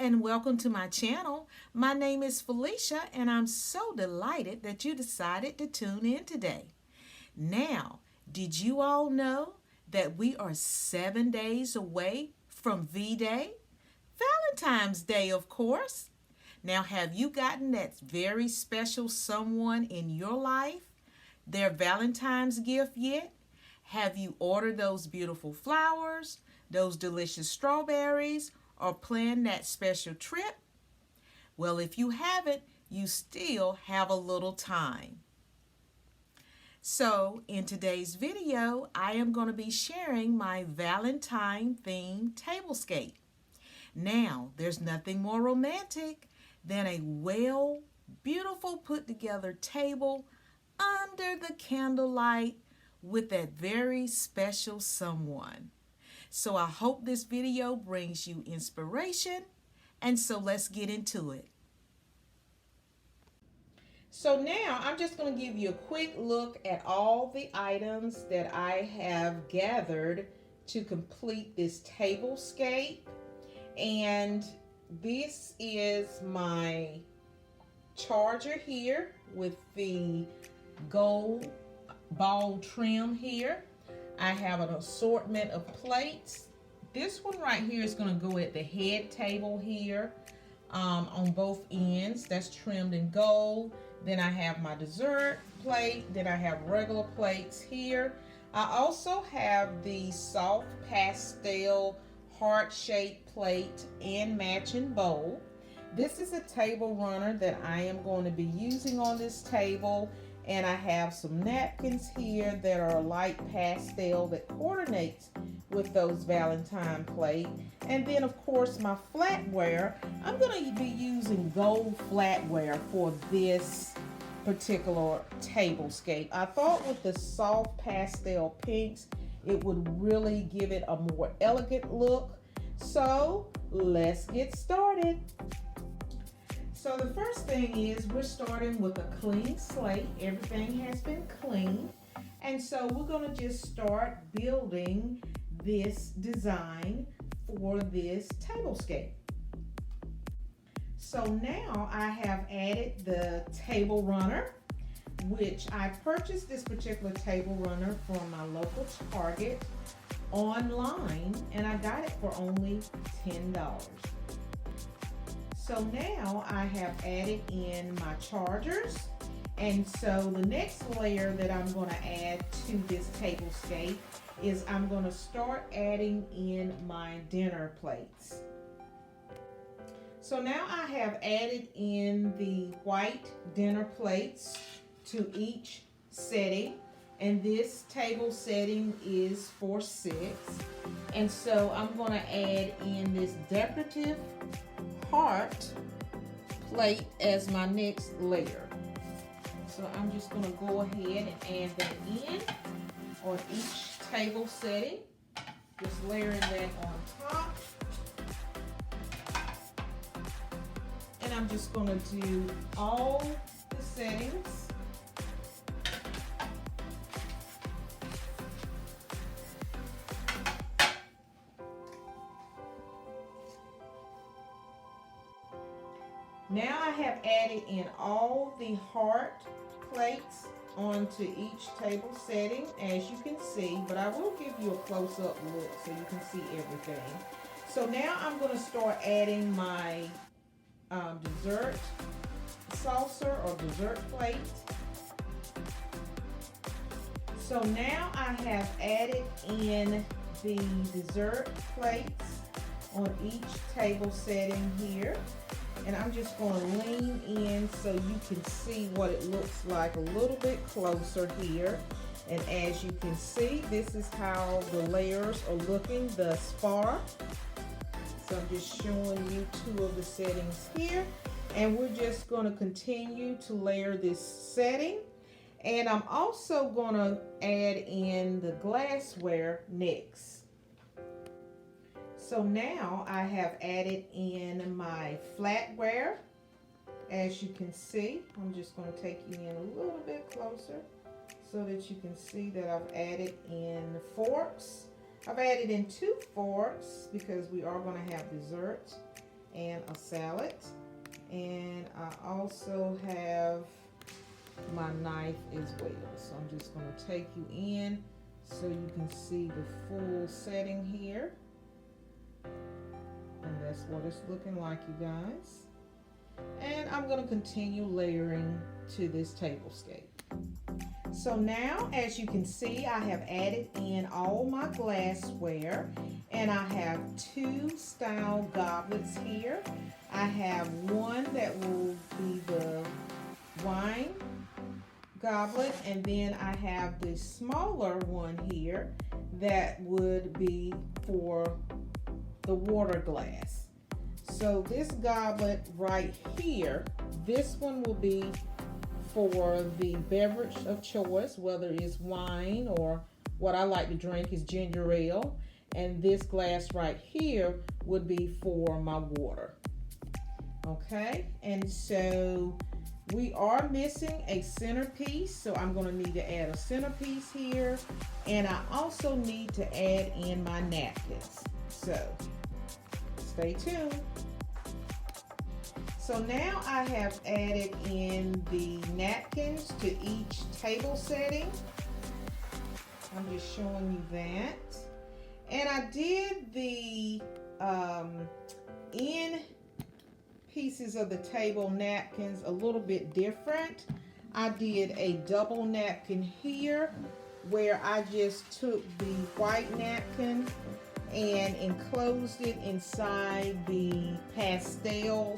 and welcome to my channel. My name is Felicia and I'm so delighted that you decided to tune in today. Now, did you all know that we are 7 days away from V-Day? Valentine's Day, of course. Now, have you gotten that very special someone in your life their Valentine's gift yet? Have you ordered those beautiful flowers, those delicious strawberries, or planned that special trip? Well, if you haven't, you still have a little time. So, in today's video, I am going to be sharing my Valentine themed tablescape. Now, there's nothing more romantic than a beautiful put together table under the candlelight with that very special someone. So I hope this video brings you inspiration, and so let's get into it. So now I'm just going to give you a quick look at all the items that I have gathered to complete this tablescape. And this is my charger here with the gold ball trim here. I have an assortment of plates. This one right here is going to go at the head table here on both ends. That's trimmed in gold. Then I have my dessert plate. Then I have regular plates here. I also have the soft pastel heart-shaped plate and matching bowl. This is a table runner that I am going to be using on this table. And I have some napkins here that are light pastel that coordinates with those Valentine plate. And then of course my flatware, I'm going to be using gold flatware for this particular tablescape. I thought with the soft pastel pinks, it would really give it a more elegant look. So let's get started. So the first thing is we're starting with a clean slate. Everything has been cleaned. And so we're going to just start building this design for this tablescape. So now I have added the table runner, which I purchased this particular table runner from my local Target online, and I got it for only $10. So now I have added in my chargers, and so the next layer that I'm going to add to this tablescape is I'm going to start adding in my dinner plates. So now I have added in the white dinner plates to each setting, and this table setting is for 6. And so I'm going to add in this decorative heart plate as my next layer. So I'm just going to go ahead and add that in on each table setting, just layering that on top. And I'm just going to do all the settings. Now I have added in all the heart plates onto each table setting, as you can see, but I will give you a close-up look so you can see everything. So now I'm going to start adding my dessert saucer or dessert plate. So now I have added in the dessert plates on each table setting here. And I'm just going to lean in so you can see what it looks like a little bit closer here. And as you can see, this is how the layers are looking thus far. So I'm just showing you 2 of the settings here. And we're just going to continue to layer this setting. And I'm also going to add in the glassware next. So now I have added in my flatware. As you can see, I'm just going to take you in a little bit closer so that you can see that I've added in forks. I've added in 2 forks because we are going to have desserts. and a salad. And I also have my knife as well. So I'm just going to take you in so you can see the full setting here. And that's what it's looking like, you guys. And I'm going to continue layering to this tablescape. So now, as you can see, I have added in all my glassware, and I have 2 style goblets here. I have one that will be the wine goblet, and then I have this smaller one here that would be for the water glass. So this goblet right here, this one will be for the beverage of choice, whether it's wine or what I like to drink is ginger ale. And this glass right here would be for my water. Okay, and so we are missing a centerpiece, so I'm going to need to add a centerpiece here. And I also need to add in my napkins. So stay tuned. So now I have added in the napkins to each table setting. I'm just showing you that. And I did the end pieces of the table napkins a little bit different. I did a double napkin here where I just took the white napkin and enclosed it inside the pastel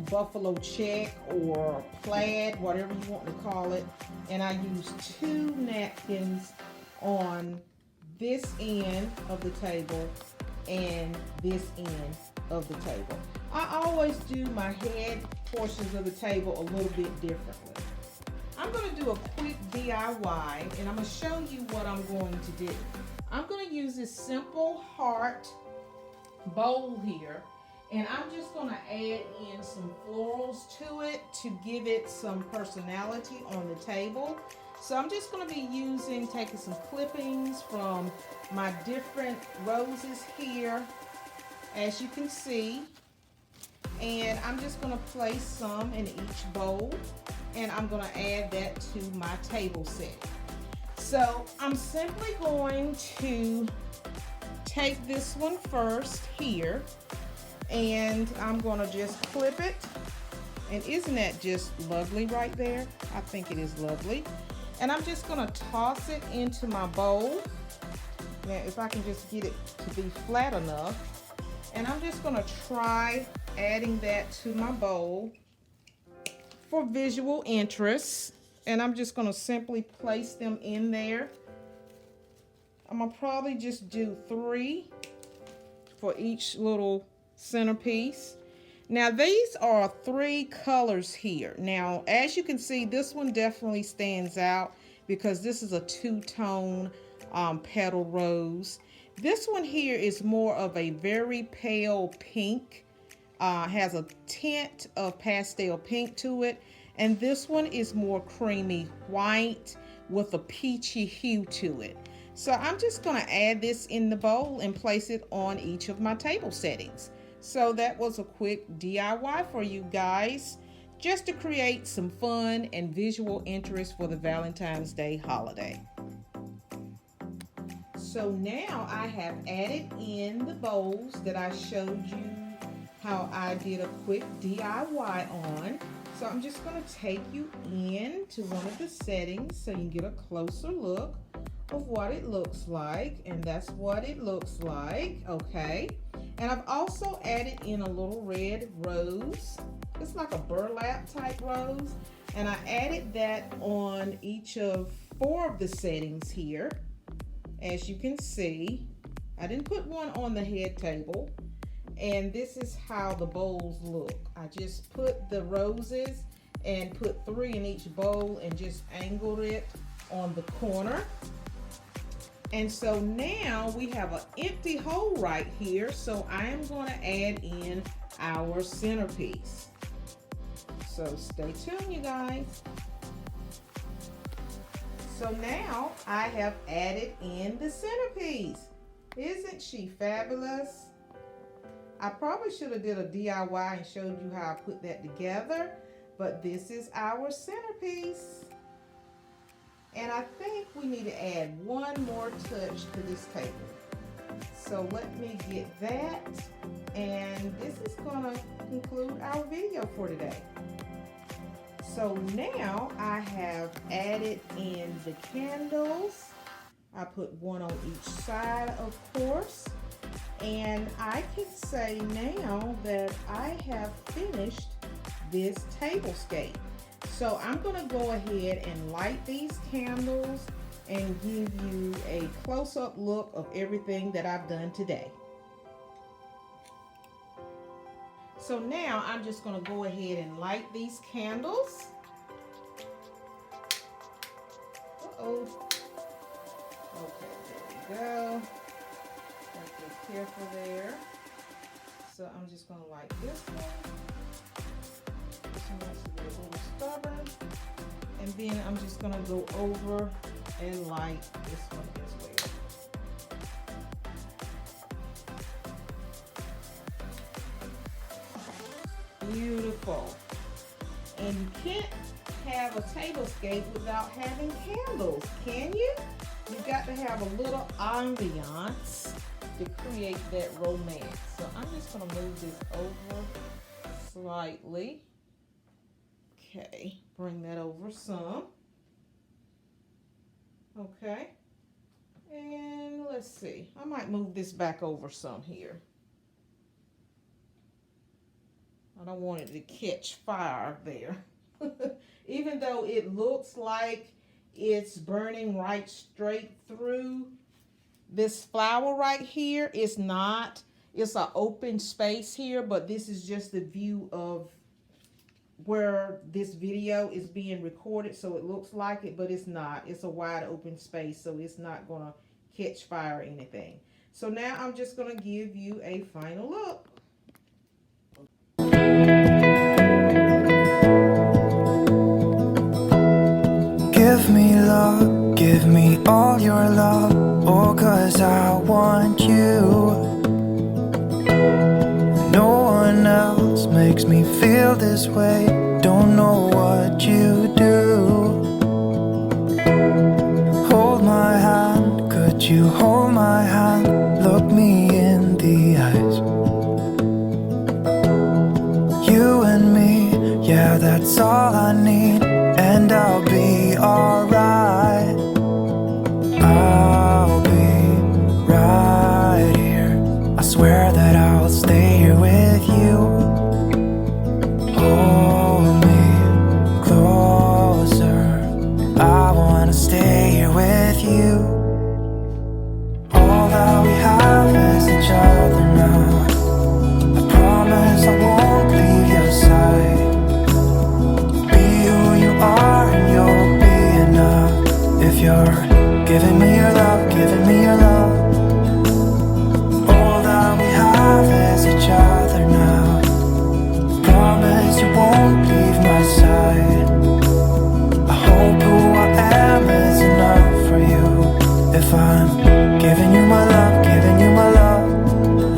buffalo check or plaid, whatever you want to call it, and I used 2 napkins on this end of the table and this end of the table. I always do my head portions of the table a little bit differently. I'm going to do a quick DIY, and I'm going to show you what I'm going to do. I'm going to use this simple heart bowl here, and I'm just going to add in some florals to it to give it some personality on the table. So I'm just going to be taking some clippings from my different roses here, as you can see. And I'm just going to place some in each bowl, and I'm going to add that to my table set. So I'm simply going to take this one first here, and I'm going to just clip it. And isn't that just lovely right there? I think it is lovely. And I'm just going to toss it into my bowl. Now, if I can just get it to be flat enough. And I'm just going to try adding that to my bowl for visual interest. And I'm just going to simply place them in there. I'm going to probably just do 3 for each little centerpiece. Now these are 3 colors here. Now, as you can see, this one definitely stands out because this is a 2-tone petal rose. This one here is more of a very pale pink, has a tint of pastel pink to it. And this one is more creamy white with a peachy hue to it. So I'm just going to add this in the bowl and place it on each of my table settings. So that was a quick DIY for you guys, just to create some fun and visual interest for the Valentine's Day holiday. So now I have added in the bowls that I showed you how I did a quick DIY on. So I'm just going to take you in to one of the settings so you can get a closer look of what it looks like. And that's what it looks like, okay? And I've also added in a little red rose. It's like a burlap type rose. And I added that on each of 4 of the settings here. As you can see, I didn't put one on the head table. And this is how the bowls look. I just put the roses and put 3 in each bowl and just angled it on the corner. And so now we have an empty hole right here. So I am going to add in our centerpiece. So stay tuned, you guys. So now I have added in the centerpiece. Isn't she fabulous? I probably should have did a DIY and showed you how I put that together, but this is our centerpiece. And I think we need to add one more touch to this table. So let me get that, and this is gonna conclude our video for today. So now I have added in the candles. I put one on each side, of course. And I can say now that I have finished this tablescape. So I'm gonna go ahead and light these candles and give you a close-up look of everything that I've done today. So now I'm just gonna go ahead and light these candles. Uh-oh. Okay, there we go. Gotta be careful there. So I'm just gonna light this one. This one has to be a little stubborn. And then I'm just gonna go over and light this one as well. Beautiful. And you can't have a tablescape without having candles, can you? You've got to have a little ambiance to create that romance. So I'm just going to move this over slightly. Okay, bring that over some. Okay, and let's see. I might move this back over some here. I don't want it to catch fire there. Even though it looks like it's burning right straight through this flower right here, it's not. It's an open space here, but this is just the view of where this video is being recorded, so it looks like it, but it's not. It's a wide open space, so it's not gonna catch fire or anything. So now I'm just gonna give you a final look. Give me love, give me all your love, oh, 'cause I want you. No one else makes me feel this way, don't know what you do. Hold my hand, could you hold my hand, look me in the eyes. You and me, yeah, that's all I need, and I'll be alright. I'll be right here, I swear that I'll stay here with you. Hold me closer, I wanna stay here with you. All that we have is each other now. I promise I won't leave your side. Be who you are and you'll be enough. If you're giving me your love, giving me your love. All that we have is each other now. Promise you won't leave my side. I hope who I am is enough for you. If I'm giving you my love, giving you my love,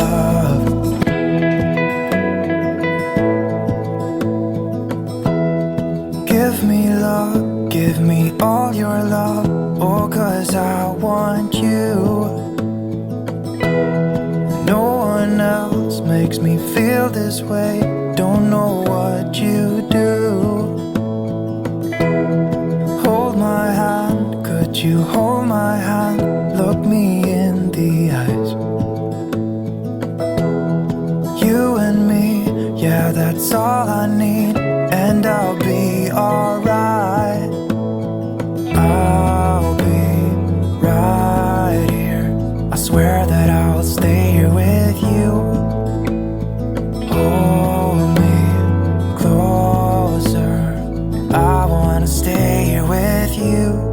love. Give me love, give me all your love, oh, 'cause I want you. No one else makes me feel this way, don't know what you do. Hold my hand, could you hold my hand, look me in the eyes. You and me, yeah, that's all I need, and I'll be alright. I'll be right here, I swear that I'll stay here with you. Hold me closer, I wanna stay here with you.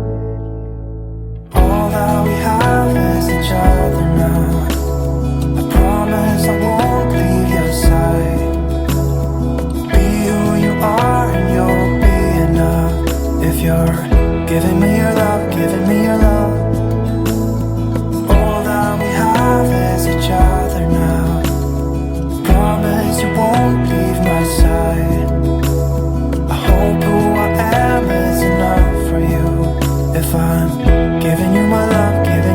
All that we have is each other now. I promise I won't leave your side. Be who you are and you'll be enough. If you're giving me your love, giving me your love. All that we have is each other now. I'm giving you my love, giving